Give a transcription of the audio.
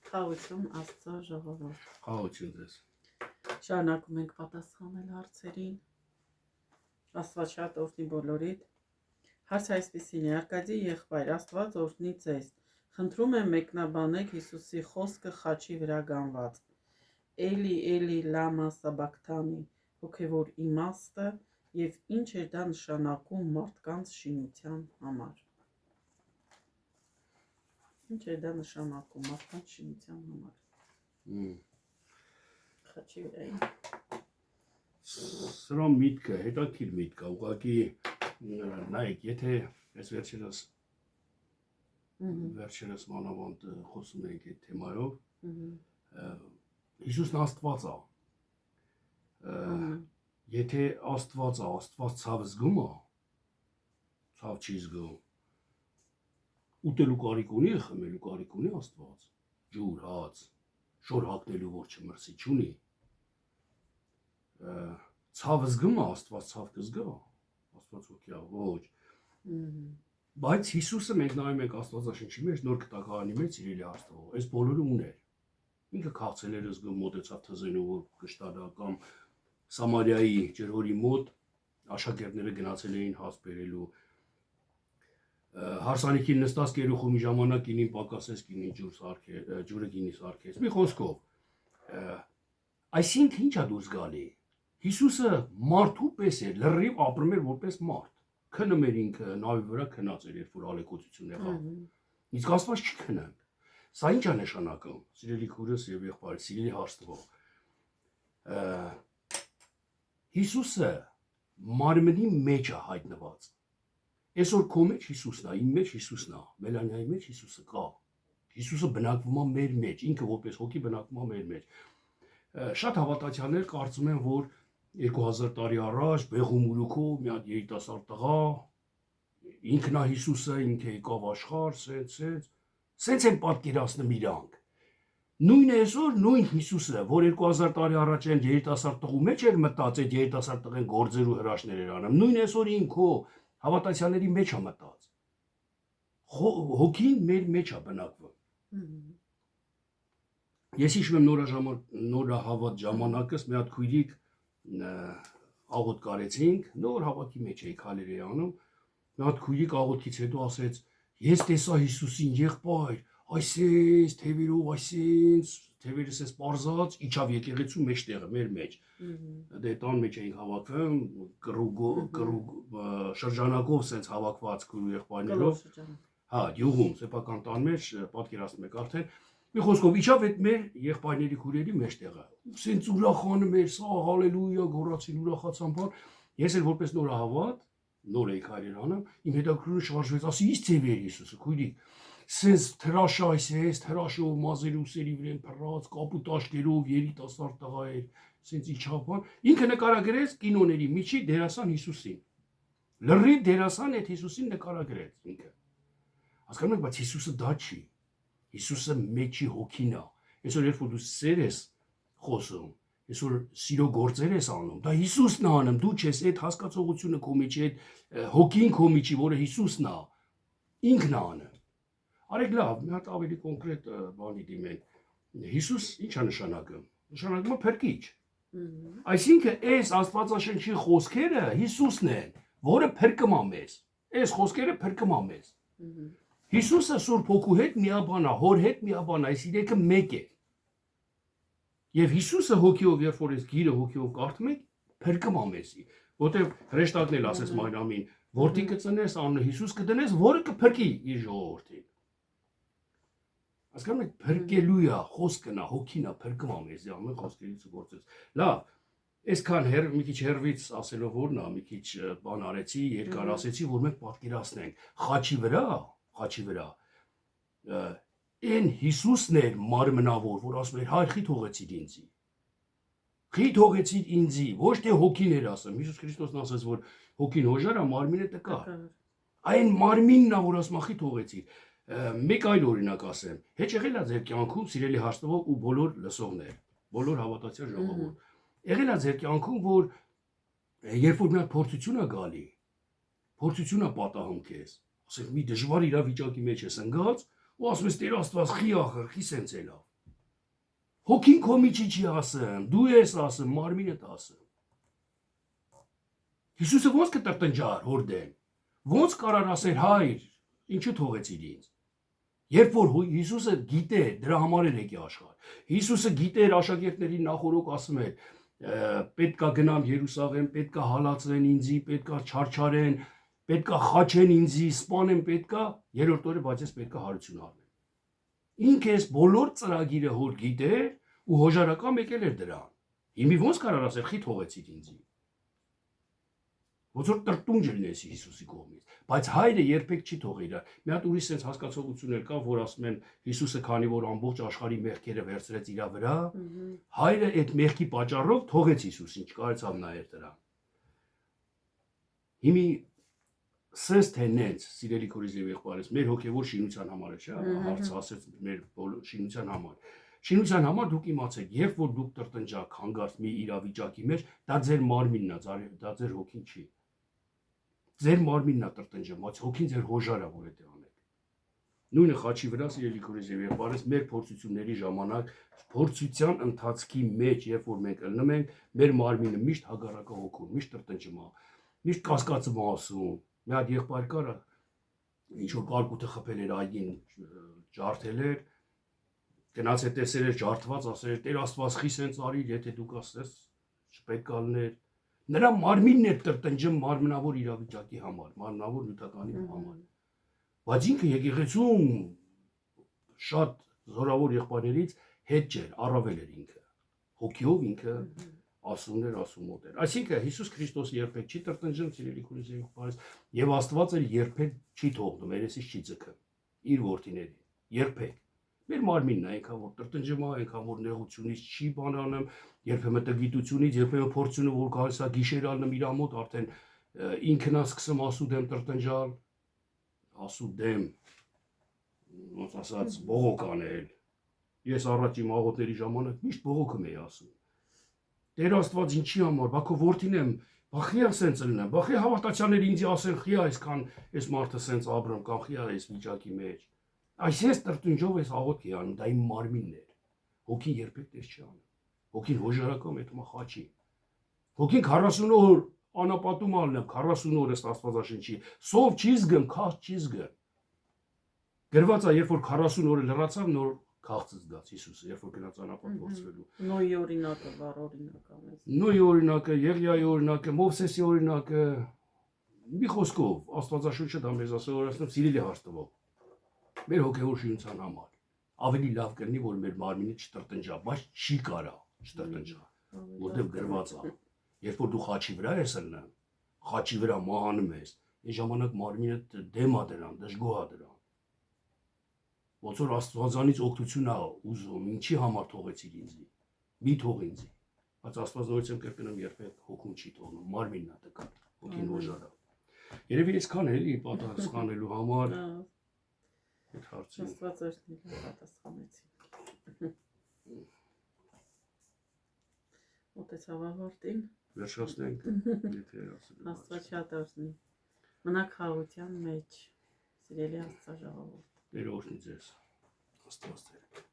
Խաղություն Աստծո ժողովուրդ։ Խաղություն ձեզ։ Շարունակում ենք պատասխանել հարցերին։ Աստված շատ օրհնի բոլորիդ։ Հարցը այսպեսին է. Արկադի եղբայր, Աստված օրհնի ձեզ։ Խնդրում եմ մեկնաբանեք Հիսուսի խոսքը խաչի վրա գանված. Էլի էլի լամա սաբակթանի, հոգևոր իմաստը եւ ինչ է դա նշանակում մարդկանց շինության համար։ Ինչ է դա նշանակում մարդկանց շինության համար։ Խաչի վրային։ Սրա միտքը հետաքրքիր միտք է, ուղղակի նայեք, եթե այս վերջերս մանավանդ խոսում ենք այդ թեմայով, Հիսուսն Աստված է։ Եթե Աստված է, Աստված ցավ զգում է, ցավ չի զգում։ Ուտելու կարիք ունի, խմելու կարիք ունի Աստված, ջուր, հաց, շոր հագնելու որ չմրսի չունի։ Ցավ զգում է, Աստված ցավ կզգա, Աստված հոգի է, ոչ։ Բայց Հիսուսը մենք նայում ենք Աստվածաշնչի մեջ նոր կտակարանի մեջ սիրելի Աստծո, այս բոլորը ուներ։ Ինքը քաղցել էր զգում, մոտեցավ թզենու որ կշտադա կամ Սամարիայի ջրհորի մոտ աշակերտները գնացել էին հաց բերելու։ Հարսանիքին նստած կերուխու մի ժամանակ կինին պակասեց, կինին ջուրը կինի սարքեց։ Մի խոսքով, այսինքն ի՞նչ է դուրս գալի։ Հիսուսը մարդու պես էր, լրիվ ապրում էր որպես մարդ։ Քնում էր ինքը նավի վրա քնած էր, երբ որ ալեկոծություն եղավ։ Իսկ Աստված չի քնում։ Սա ի՞նչ է նշանակում, սիրելի քուրս եւ եղբայրս, սիրելի հարստվող։ Հիսուսը մարմնի մեջ է հայտնված։ Այսօր քո մեջ Հիսուսն է, իմ մեջ Հիսուսն է, Մելանիայի մեջ Հիսուսը կա։ Հիսուսը բնակվում է մեր մեջ, ինքը որպես հոգի բնակվում է մեր մեջ։ Շատ հավատացյալներ կարծում են, որ 2000 տարի առաջ Բեղումուրուքով մի հատ երիտասարդ տղա, ինքն է Հիսուսը, ինքը եկավ աշխարհ, սենց են պատկերացնում իրանք։ Նույն այսօր նույն Հիսուսը, որ 2000 տարի առաջ այն երիտասարդ տղու մեջ էր մտած, այդ երիտասարդ տղեն գործերու հրաշներ էր անում, նույն այսօր ինքո հավատացյալների մեջ է մտած։ Հոգին մեր մեջ է բնակվում։ Ես հիշում եմ նորահավատ ժամանակս մի հատ քույրիկ աղոտ կարեցինք, նոր հավատի մեջ էի քալեր էի անում, մի հատ քույրիկ աղոթից հետո ասեց, ես տեսա Հիսուսին եղբայր, այսպես թևերով, այսպես թևերս էս պարզած, իջավ եկեղեցու մեջտեղը, մեր մեջ։ Դե տան մեջ էինք հավաքվում, շրջանակով սենց հավաքված քույր եղբայրներով։ Հա, յուղում, սեփական տան մեջ, պատկերացնում եք արդեն։ Մի խոսքով իջավ այդ մեր եղբայրների քույրերի մեջտեղը։ Սենց ուրախանում էր, սա հալելույա, գոռացին, ուրախացան բան։ Ես էլ որպես նորահավատ, նոր էի քայլեր անում, իմ հետաքրքրությունը շարժվեց, ասի, ի՞նչ թև էր Հիսուսը, քույրիկ։ Սենց թրաշը այսպես, թրաշով մազերի ուսերի վրան փռած, կապուտ աշկերով երիտասարդ տղա էր, սենց իջավ բան։ Ինքը նկարագրեց կինոների միջի դերասան Հիսուսին։ Լրիվ դերասան այդ Հիսուսին նկարագրեց ինքը։ Հասկանում եք, բայց Հիսուսը դա չի։ Հիսուսը մեջի հոգին է։ Այսօր երբ որ դու սեր ես խոսում, այսօր սիրո գործեր ես անում, դա Հիսուսն է անում, դու չես այդ հասկացողությունը քո մեջ, այդ հոգին քո միջի, որը Հիսուսն է, ինքն է անում։ Արեք լավ, մի հատ ավելի կոնկրետ բանի դիմենք։ Հիսուս ի՞նչ է նշանակում։ Նշանակում է փրկիչ։ Այսինքն այս Աստվածաշնչի խոսքերը Հիսուսն են, որը փրկում է մեզ։ Այս խոսքերը փրկում է մեզ։ Հիսուսը Սուրբ Հոգու հետ միաբան է, Հոր հետ միաբան է, այս իրեքը մեկ է։ Եվ Հիսուսը հոգիով, երբ որ այս գիրը հոգիով կարդում եք, փրկում է մեզի, որտեղ հրեշտակն էլ ասես Մարիամին, որդի կծնես, անունը Հիսուս կդնես, որը կփրկի իր ժողովրդին։ Հասկանում եք, փրկելու է, խոսքն է, հոգին է, փրկում է մեզի, ամեն խոսքերից ու գործից։ Լավ, այսքան մի քիչ հերվից ասելով որն է, մի քիչ բան արեցի, երկար ասեցի, որ մենք պատկերացնենք, խաչի վրա այն Հիսուսն էր մարմնավոր, որ ասում էր, հայր խի թողեցիր ինձի։ Խի թողեցիր ինձի, ոչ թե հոգին էր ասում։ Հիսուս Քրիստոսն ասաց, որ հոգին հոժար է, մարմինը տկար։ Այն մարմինն է, որ ասում է, խի թողեցիր։ Մեկ այլ օրինակ ասեմ, հետ եղել է ձեր կյանքում սիրելի հարստվող ու բոլոր լսողներ, բոլոր հավատացյալ ժողովուրդ։ Եղել է ձեր կյանքում, որ երբ որ մի հատ փորձություն է գալի, փորձություն է պատահում քեզ, ասենք մի դժվար իրավիճակի մեջ ես ընկած, ու ասում ես Տեր Աստված, խի ախր, խի սենց էլա։ Հոգին քո միջի չի ասում, դու ես ասում, մարմինդ ասում։ Հիսուսը ոնց կտրտնջար հորդեն։ Ոնց կարար ասել հայր, ինչու թողեցիր ինձ։ Երբ որ Հիսուսը գիտեր, դրա համար էր եկի աշխարհ։ Հիսուսը գիտեր աշակերտների նախորոք ասում էր, պետքա գնամ Երուսաղեմ, պետքա հալածեն ինձի, պետքա չարչարեն, պետքա խաչեն ինձի, սպանեն, պետքա երրորդ օրը բայց ես պետքա հարություն առնեմ։ Ինքը այս բոլոր ծրագիրը հոր գիտեր ու հոժարական եկել էր դրան։ Հիմի ոնց կարար ասել, խի թողեցիր ինձի։ Ոնց որ տրտունջ լինես Հիսուսի կողմից, բայց հայրը երբեք չի թողել իրար։ Մի հատ ուրիշ sense հասկացողություններ կա, որ ասում են Հիսուսը քանի որ ամբողջ աշխարհի մեղքերը վերցրեց իր վրա, հայրը այդ մեղքի պատճառով թողեց Հիսուսին, չկարեցավ նայել դրան։ Հիմի sense թե նենց, սիրելի քորիզ եւ եղբայրս, մեր հոգեվոր շինության համար է, չէ՞, հարց ասեց մեր շինության համար։ Շինության համար դուք իմացեք, երբ որ դուք տրտնջաք հանգարց մի իրավիճակի մեջ, դա ձեր մարմինն է, դա ձեր հոգին չի։ Ձեր մարմինն է տրտնջում, բայց հոգին ձեր հոժարը որ է դե անեք։ Նույնը խաչի վրա սիրելի քորիզ եւ եղբայրս մեր փորձությունների ժամանակ, փորձության ընթացքի մեջ, երբ որ մենք ելնում ենք, մեր մարմինը միշտ հագարակը հոգում, միշտ տրտնջում է, միշտ կասկածում ասում։ Մի հատ եղբայր կարա, ինչ որ կարկուտը խփել էր այգին, ջարդել էր, գնաց է տեսել էր ջարդված, ասել էր Տեր Աստված խի սենց արիր, եթե դուք ասես չպետք է լիներ։ Նրա մարմինն է տրտնջում մարմնավոր իրավիճակի համար, մարմնավոր նյութականի համար։ Բայց ինքը եկեղեցում շատ զորավոր եղբայրներից հետ չէր, առավել էր ինքը։ Հոգիով ինքը ասում էր, ասում մոտ էր։ Այսինքն Հիսուս Քրիստոսը երբեք չի տրտնջում, սիրելի քույրեր եւ եղբայրս, եւ Աստված էլ երբեք չի թողնում, երեսից չի ձգում իր որդիներին։ Երբեք։ Մեր մարմինն է, այնքան որ տրտնջում է, այնքան որ նեղությունից չի բանանում, երբեմն տգիտությունից, երբեմն փորձությունը որ գալիս է գիշեր ալնում իր մոտ, արդեն ինքն է սկսում ասուդեմ տրտնջալ, ասուդեմ, ոնց ասած, բողոք անել։ Ես առաջ իմ աղոթների ժամանակ միշտ բողոքում էի ասում։ Տեր Աստված ինչի համար, բա քո որդին եմ, բա խի ասենց լինեմ, բա խի հավատացյալները ինձ ասեն, խի այսքան այս մարդը սենց ապրում կամ խի այս վիճակի մեջ։ Այս ես տրտնջով ես աղոթք էի անում, դա իմ մարմինն էր։ Հոգին երբեք դες չի անում։ Հոգին հոժարակամ հետո խաչի։ Հոգին 40 օր անապատում ալնեմ, 40 օր ըստ Աստվածաշնչի, սով չի զգում, քաջ չի զգում։ Գրված է, երբ որ 40 օրը լրացավ, նոր քաղց զգաց Հիսուսը, երբ որ գնաց անապատ ողջվելու։ Նոյի օրինակը, վառ օրինակը։ Նոյի օրինակը, Եղիայի օրինակը, Մովսեսի օրինակը, մի խոսքով Աստվածաշունչը դա մեզ ասում, սիրելի հաշտվող։ Մեր հոգևոր շինության համար ավելի լավ կլինի, որ մեր մարմինը չտրտնջա, բայց չի կարա չտրտնջա, որտեղ գրված է, երբ որ դու խաչի վրա ես ելնում, խաչի վրա մահանում ես, այն ժամանակ մարմինը դեմ է դրան, դժգոհ է դրան։ Ոնց որ Աստվածանից օգնություն է ուզում, ինչի համար թողեցիր ինձի, մի թող ինձի, բայց Աստված նորից կրկնում երբեք հոգուն չի թողնում, մարմինն է տկար, հոգին հոժարը։ Երևի այսքան էլի պատասխանելու համար այդ հարցին։ Աստված օրհնի պատասխանեցին։ Մոտեցավ ավարտին։ Վերջացնենք, եթե ասել։ Աստված շատ օրհնի։ Մնաք խաղության մեջ, սիրելի Աստծո ժողովուրդ։ Տեր օրհնի ձեզ։ Աստված ձեր